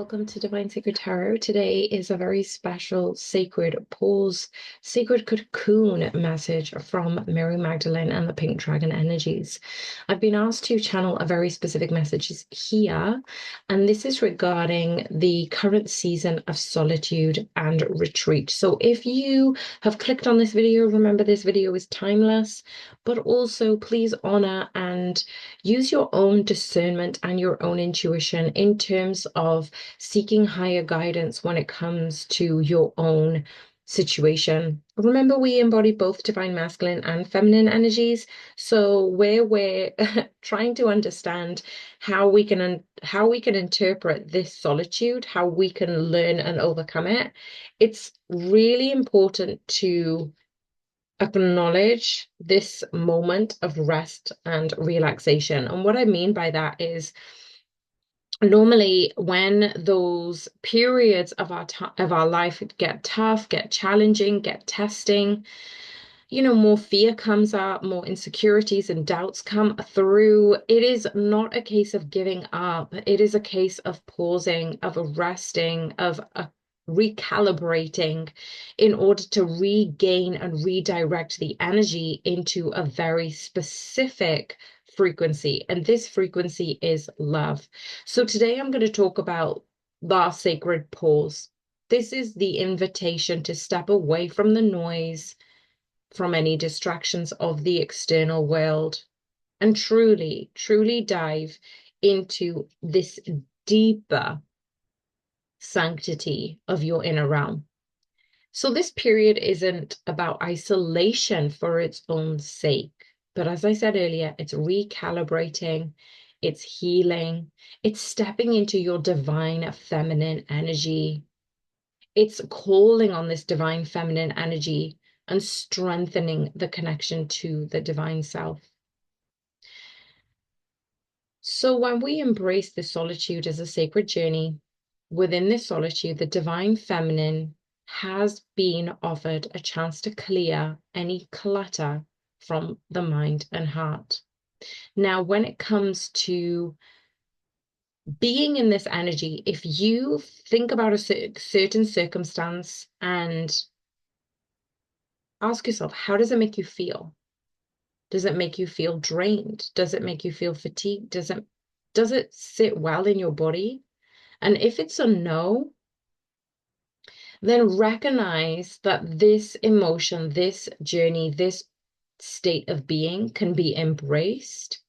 welcome to Divine Sacred Tarot. Today is a very special sacred pause, sacred cocoon message from Mary Magdalene and the Pink Dragon energies. I've been asked to channel a very specific message here, and this is regarding the current season of solitude and retreat. So if you have clicked on this video, remember this video is timeless, but also please honor and use your own discernment and your own intuition in terms of seeking higher guidance when it comes to your own situation. Remember, we embody both divine masculine and feminine energies. So where we're trying to understand how we can interpret this solitude, how we can learn and overcome it, it's really important to acknowledge this moment of rest and relaxation. And what I mean by that is, normally when those periods of our life get tough, get challenging, get testing, more fear comes up, more insecurities and doubts come through. It is not a case of giving up. It is a case of pausing, of resting, of recalibrating in order to regain and redirect the energy into a very specific frequency. And this frequency is love. So today I'm going to talk about the sacred pause. This is the invitation to step away from the noise, from any distractions of the external world, and truly, truly dive into this deeper sanctity of your inner realm. So this period isn't about isolation for its own sake, but as I said earlier, it's recalibrating, it's healing, it's stepping into your divine feminine energy. It's calling on this divine feminine energy and strengthening the connection to the divine self. So when we embrace the solitude as a sacred journey, within this solitude, the divine feminine has been offered a chance to clear any clutter from the mind and heart. Now, when it comes to being in this energy, if you think about a certain circumstance and ask yourself, how does it make you feel? Does it make you feel drained? Does it make you feel fatigued? Does it sit well in your body? And if it's a no, then recognize that this emotion, this journey, this state of being can be embraced.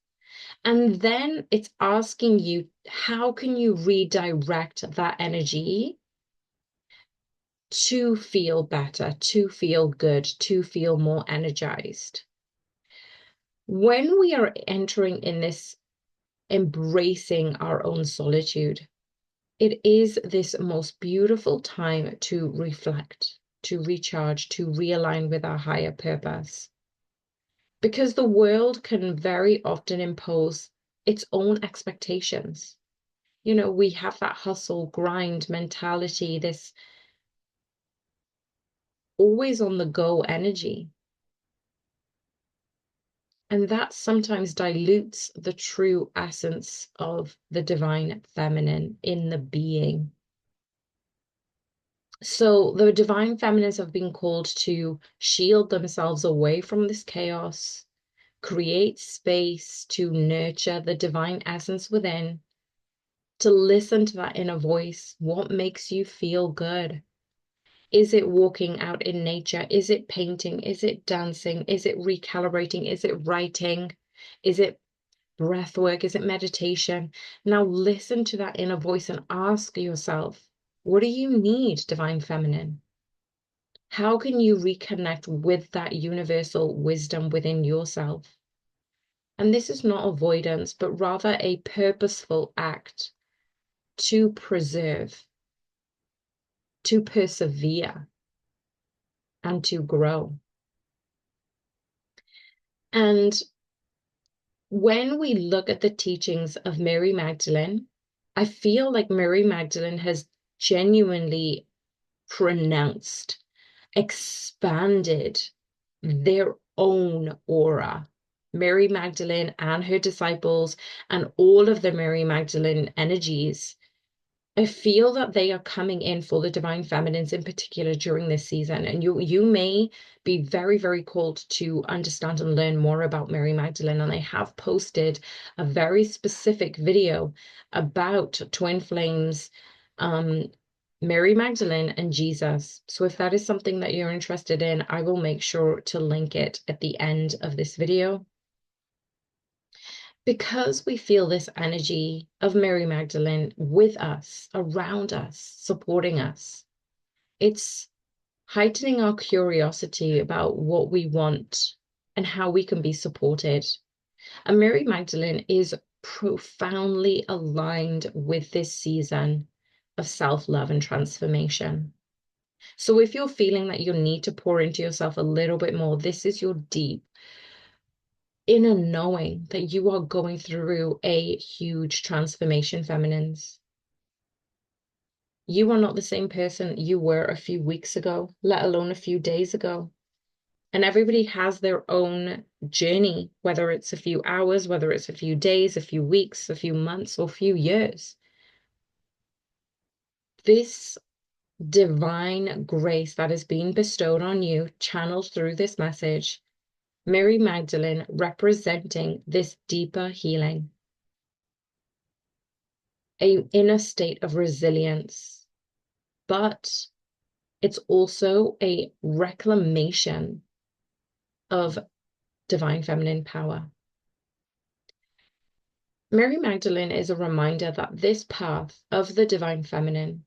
And then it's asking you, how can you redirect that energy to feel better, to feel good, to feel more energized? When we are entering in this embracing our own solitude, it is this most beautiful time to reflect, to recharge, to realign with our higher purpose. Because the world can very often impose its own expectations. We have that hustle, grind mentality, this always on the go energy. And that sometimes dilutes the true essence of the divine feminine in the being. So the divine feminines have been called to shield themselves away from this chaos, create space to nurture the divine essence within, to listen to that inner voice. What makes you feel good? Is it walking out in nature? Is it painting? Is it dancing? Is it recalibrating? Is it writing? Is it breath work? Is it meditation? Now listen to that inner voice and ask yourself, what do you need, divine feminine? How can you reconnect with that universal wisdom within yourself? And this is not avoidance, but rather a purposeful act to preserve, to persevere, and to grow. And when we look at the teachings of Mary Magdalene, I feel like Mary Magdalene has genuinely pronounced, expanded their own aura. Mary Magdalene and her disciples and all of the Mary Magdalene energies I feel that they are coming in for the divine feminines in particular during this season. And you may be very, very called to understand and learn more about Mary Magdalene. And I have posted a very specific video about twin flames, Mary Magdalene and Jesus. So if that is something that you're interested in, I will make sure to link it at the end of this video. Because we feel this energy of Mary Magdalene with us, around us, supporting us, it's heightening our curiosity about what we want and how we can be supported. And Mary Magdalene is profoundly aligned with this season of self-love and transformation. So if you're feeling that you need to pour into yourself a little bit more, this is your deep inner knowing that you are going through a huge transformation, feminines. You are not the same person you were a few weeks ago, let alone a few days ago. And everybody has their own journey, whether it's a few hours, whether it's a few days, a few weeks, a few months, or a few years. This divine grace that is being bestowed on you, channeled through this message, Mary Magdalene representing this deeper healing, an inner state of resilience, but it's also a reclamation of divine feminine power. Mary Magdalene is a reminder that this path of the divine feminine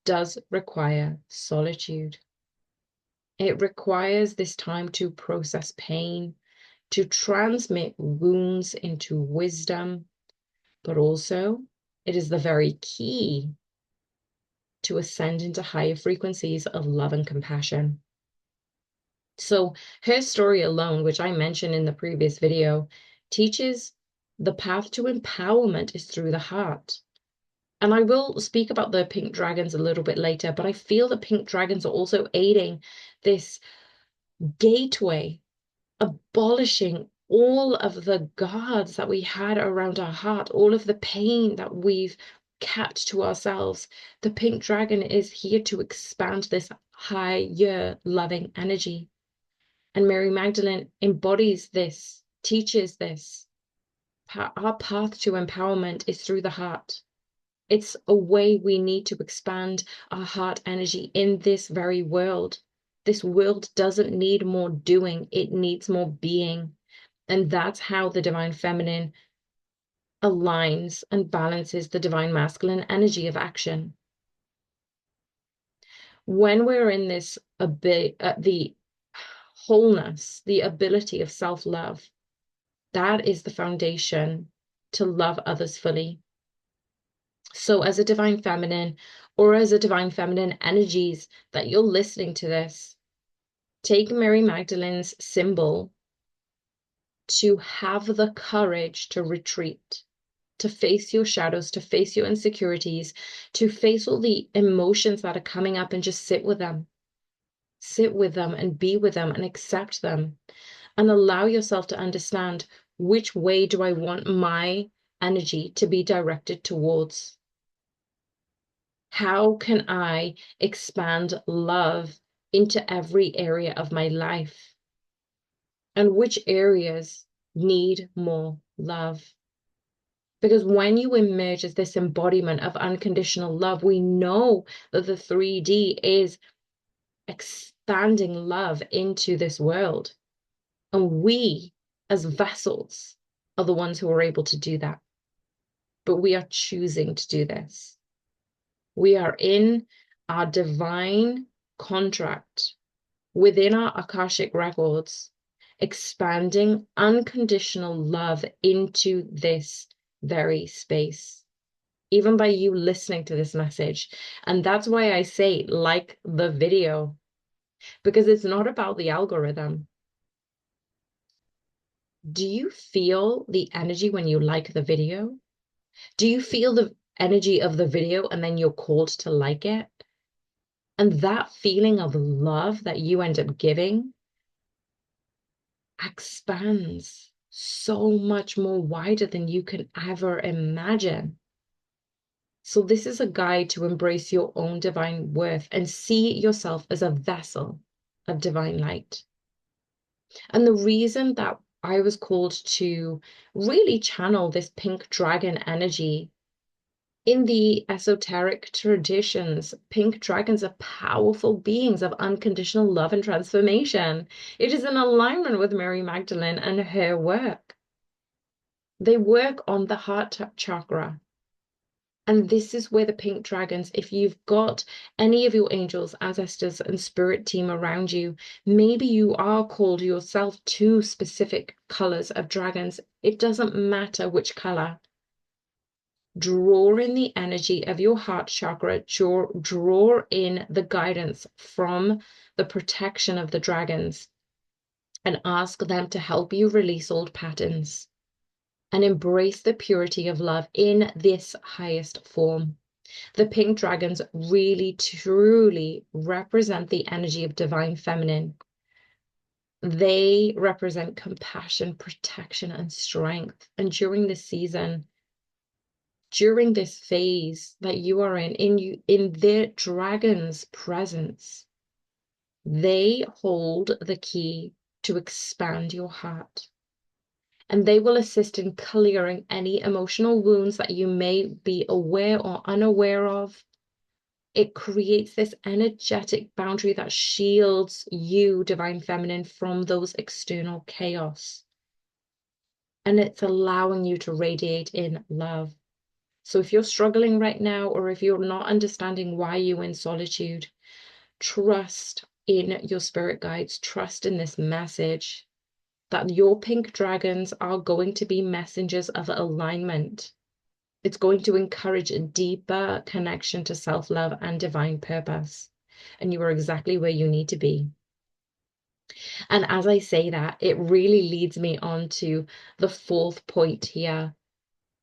does require solitude. It requires this time to process pain, to transmit wounds into wisdom, but also it is the very key to ascend into higher frequencies of love and compassion. So her story alone, which I mentioned in the previous video, teaches the path to empowerment is through the heart. And I will speak about the pink dragons a little bit later, but I feel the pink dragons are also aiding this gateway, abolishing all of the guards that we had around our heart, all of the pain that we've kept to ourselves. The pink dragon is here to expand this higher loving energy. And Mary Magdalene embodies this, teaches this. Our path to empowerment is through the heart. It's a way we need to expand our heart energy in this very world. This world doesn't need more doing, it needs more being. And that's how the divine feminine aligns and balances the divine masculine energy of action. When we're in this the wholeness, the ability of self-love, that is the foundation to love others fully. So as a divine feminine or as a divine feminine energies that you're listening to this, take Mary Magdalene's symbol to have the courage to retreat, to face your shadows, to face your insecurities, to face all the emotions that are coming up and just sit with them. Sit with them and be with them and accept them and allow yourself to understand, which way do I want my energy to be directed towards? How can I expand love into every area of my life? And which areas need more love? Because when you emerge as this embodiment of unconditional love, we know that the 3D is expanding love into this world. And we, as vessels, are the ones who are able to do that. But we are choosing to do this. We are in our divine contract within our Akashic records, expanding unconditional love into this very space, even by you listening to this message. And that's why I say, like the video, because it's not about the algorithm. Do you feel the energy when you like the video? Do you feel the energy of the video and then you're called to like it? And that feeling of love that you end up giving expands so much more wider than you can ever imagine. So this is a guide to embrace your own divine worth and see yourself as a vessel of divine light. And the reason that I was called to really channel this pink dragon energy, in the esoteric traditions, pink dragons are powerful beings of unconditional love and transformation. It is in alignment with Mary Magdalene and her work. They work on the heart chakra. And this is where the pink dragons, if you've got any of your angels, ancestors, and spirit team around you, maybe you are called yourself to specific colors of dragons. It doesn't matter which color. Draw in the energy of your heart chakra, draw in the guidance from the protection of the dragons, and ask them to help you release old patterns and embrace the purity of love in this highest form. The pink dragons really, truly represent the energy of divine feminine. They represent compassion, protection, and strength. And during this season, during this phase that you are in their dragon's presence, they hold the key to expand your heart. And they will assist in clearing any emotional wounds that you may be aware or unaware of. It creates this energetic boundary that shields you, divine feminine, from those external chaos. And it's allowing you to radiate in love. So if you're struggling right now, or if you're not understanding why you're in solitude, trust in your spirit guides, trust in this message that your pink dragons are going to be messengers of alignment. It's going to encourage a deeper connection to self-love and divine purpose. And you are exactly where you need to be. And as I say that, it really leads me on to the fourth point here.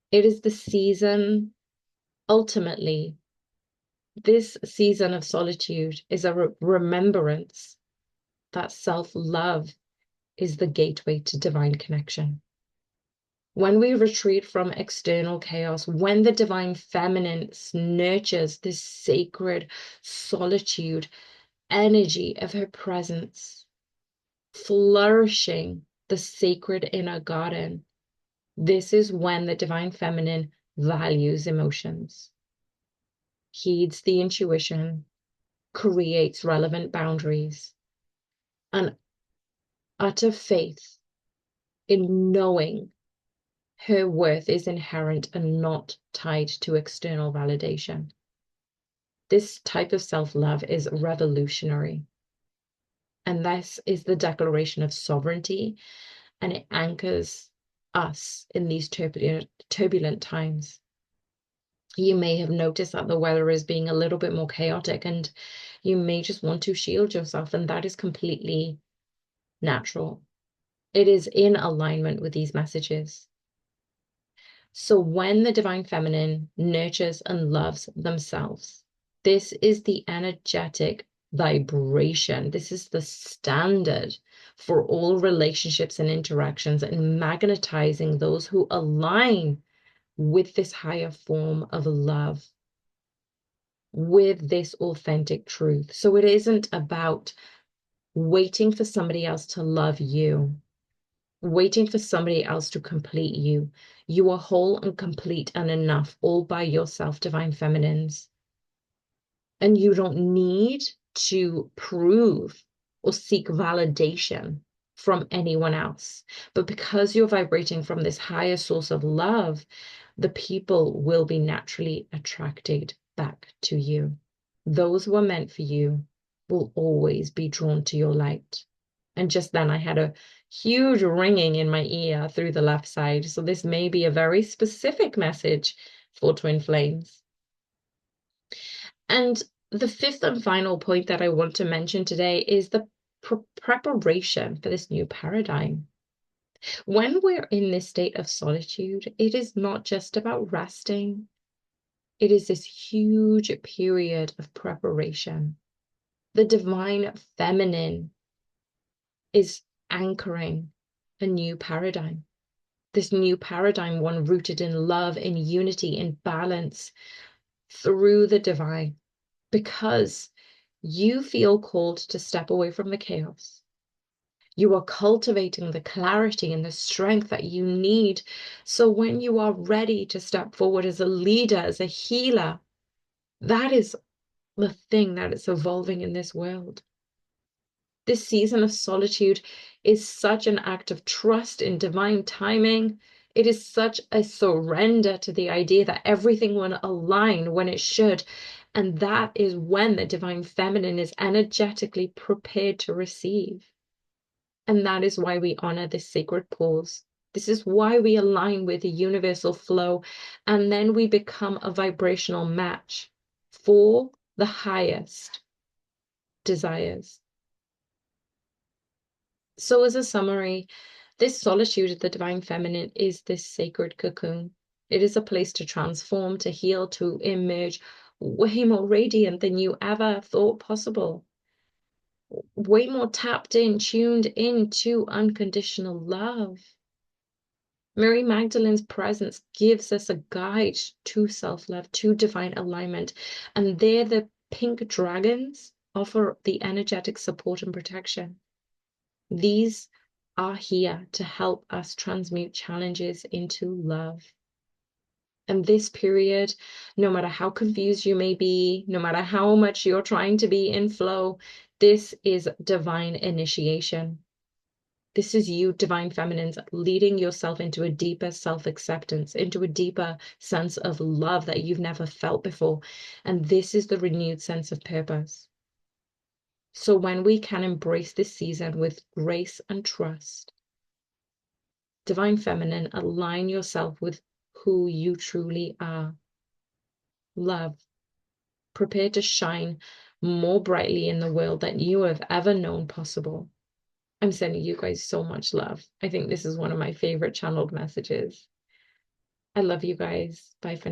It is the season, ultimately, this season of solitude is a remembrance that self-love is the gateway to divine connection. When we retreat from external chaos, when the divine feminine nurtures this sacred solitude energy of her presence, flourishing the sacred inner garden, this is when the divine feminine values emotions, heeds the intuition, creates relevant boundaries, and utter faith in knowing her worth is inherent and not tied to external validation. This type of self-love is revolutionary. And this is the declaration of sovereignty, and it anchors us in these turbulent times. You may have noticed that the weather is being a little bit more chaotic, and you may just want to shield yourself, and that is completely natural. It is in alignment with these messages. So when the divine feminine nurtures and loves themselves, this is the energetic vibration. This is the standard for all relationships and interactions, and magnetizing those who align with this higher form of love, with this authentic truth. So it isn't about waiting for somebody else to love you, waiting for somebody else to complete you. You are whole and complete and enough all by yourself, divine feminines. And you don't need to prove or seek validation from anyone else. But because you're vibrating from this higher source of love, the people will be naturally attracted back to you. Those who are meant for you will always be drawn to your light. And just then I had a huge ringing in my ear through the left side. So this may be a very specific message for twin flames. And the fifth and final point that I want to mention today is the preparation for this new paradigm. When we're in this state of solitude, it is not just about resting. It is this huge period of preparation. The divine feminine is anchoring a new paradigm. This new paradigm, one rooted in love, in unity, in balance, through the divine, because you feel called to step away from the chaos. You are cultivating the clarity and the strength that you need. So when you are ready to step forward as a leader, as a healer, that is the thing that is evolving in this world. This season of solitude is such an act of trust in divine timing. It is such a surrender to the idea that everything will align when it should. And that is when the divine feminine is energetically prepared to receive. And that is why we honor this sacred pause. This is why we align with the universal flow. And then we become a vibrational match for the highest desires. So, as a summary, this solitude of the divine feminine is this sacred cocoon. It is a place to transform, to heal, to emerge way more radiant than you ever thought possible. Way more tapped in, tuned into unconditional love. Mary Magdalene's presence gives us a guide to self-love, to divine alignment. And there, the pink dragons offer the energetic support and protection. These are here to help us transmute challenges into love. And this period, no matter how confused you may be, no matter how much you're trying to be in flow, this is divine initiation. This is you, divine feminines, leading yourself into a deeper self-acceptance, into a deeper sense of love that you've never felt before. And this is the renewed sense of purpose. So when we can embrace this season with grace and trust, divine feminine, align yourself with who you truly are. Love. Prepare to shine more brightly in the world than you have ever known possible. I'm sending you guys so much love. I think this is one of my favorite channeled messages. I love you guys. Bye for now.